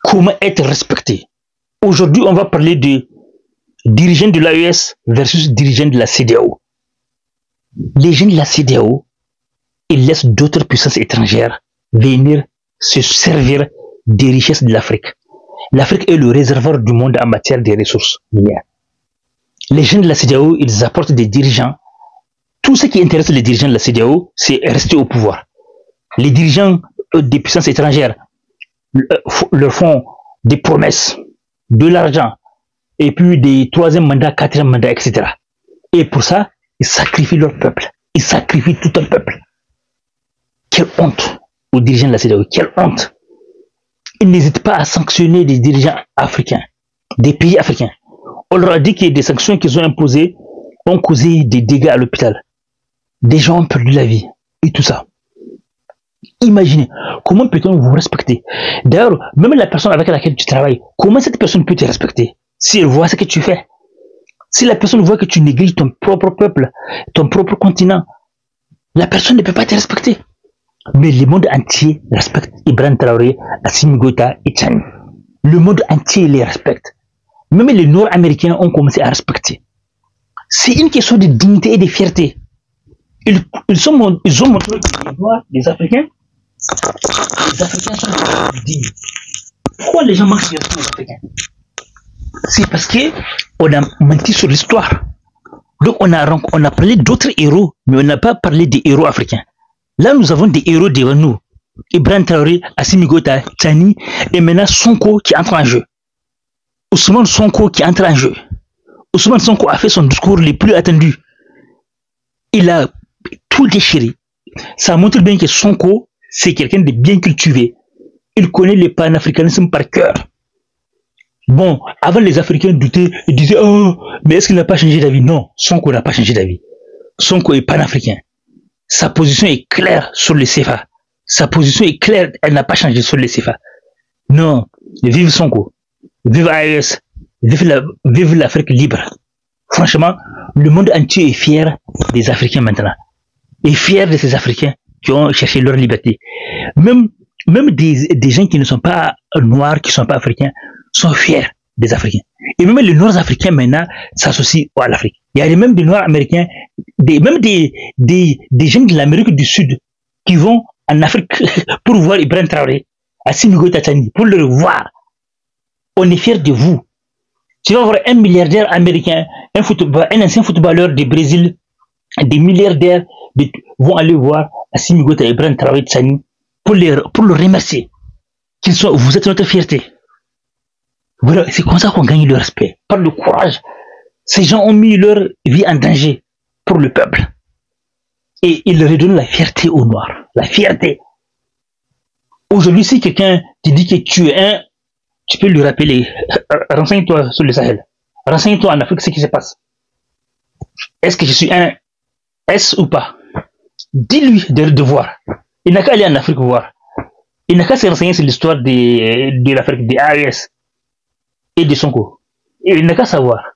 comment être respecté. Aujourd'hui, on va parler de dirigeants de l'AES versus dirigeants de la CEDEAO. Les gens de la CEDEAO, ils laissent d'autres puissances étrangères venir se servir des richesses de l'Afrique. L'Afrique est le réservoir du monde en matière de ressources minières. Les gens de la CEDEAO, ils apportent des dirigeants. Tout ce qui intéresse les dirigeants de la CEDEAO, c'est rester au pouvoir. Les dirigeants des puissances étrangères leur font des promesses, de l'argent, et puis des troisième mandats, quatrième mandats, etc. Et pour ça, ils sacrifient leur peuple. Ils sacrifient tout un peuple. Quelle honte aux dirigeants de la CEDEAO. Quelle honte. Ils n'hésitent pas à sanctionner des dirigeants africains, des pays africains. On leur a dit que des sanctions qu'ils ont imposées ont causé des dégâts à l'hôpital. Des gens ont perdu la vie et tout ça. Imaginez, comment peut-on vous respecter? D'ailleurs, même la personne avec laquelle tu travailles, comment cette personne peut te respecter? Si elle voit ce que tu fais. Si la personne voit que tu négliges ton propre peuple, ton propre continent, la personne ne peut pas te respecter. Mais le monde entier respecte Ibrahim Traoré, Assimi Goïta et Tchani. Le monde entier les respecte. Même les Nord-Américains ont commencé à respecter. C'est une question de dignité et de fierté. Ils ont montré que les Africains sont dignes. Pourquoi les gens manquent de respect aux Africains? C'est parce qu'on a menti sur l'histoire. Donc on a parlé d'autres héros, mais on n'a pas parlé des héros africains. Là, nous avons des héros devant nous. Ibrahim Traoré, Assimi Goïta, Tchani, et maintenant Sonko qui entre en jeu. Ousmane Sonko qui entre en jeu. Ousmane Sonko a fait son discours le plus attendu. Il a tout déchiré. Ça montre bien que Sonko, c'est quelqu'un de bien cultivé. Il connaît le panafricanisme par cœur. Bon, avant les Africains doutaient, ils disaient, oh, mais est-ce qu'il n'a pas changé d'avis? Non, Sonko n'a pas changé d'avis. Sonko est panafricain. Sa position est claire sur le CFA. Sa position est claire, elle n'a pas changé sur le CFA. Non, vive Sonko, vive AES, vive l'Afrique libre. Franchement, le monde entier est fier des Africains maintenant. Est fier de ces Africains qui ont cherché leur liberté. Même des gens qui ne sont pas noirs, qui ne sont pas africains, sont fiers des Africains. Et même les Nord-Africains maintenant s'associent à l'Afrique. Il y a même des Noirs américains, même des gens de l'Amérique du Sud qui vont en Afrique pour voir Ibrahim Traoré, Assimi Goïta, Tchani, pour le voir. On est fiers de vous. Tu vas voir un milliardaire américain, un ancien footballeur du Brésil, des milliardaires vont aller voir Assimi Goïta, Ibrahim Traoré, Tchani pour le remercier. Vous êtes notre fierté. Voilà, c'est comme ça qu'on gagne le respect, par le courage. Ces gens ont mis leur vie en danger pour le peuple. Et ils redonnent la fierté aux Noirs. La fierté. Aujourd'hui, si quelqu'un te dit que tu es tu peux lui rappeler, renseigne-toi sur le Sahel. Renseigne-toi en Afrique ce qui se passe. Est-ce que je suis un S ou pas? Dis-lui de voir. Il n'a qu'à aller en Afrique voir. Il n'a qu'à se renseigner sur l'histoire de l'Afrique, des AES et de Sonko. Il n'a qu'à savoir.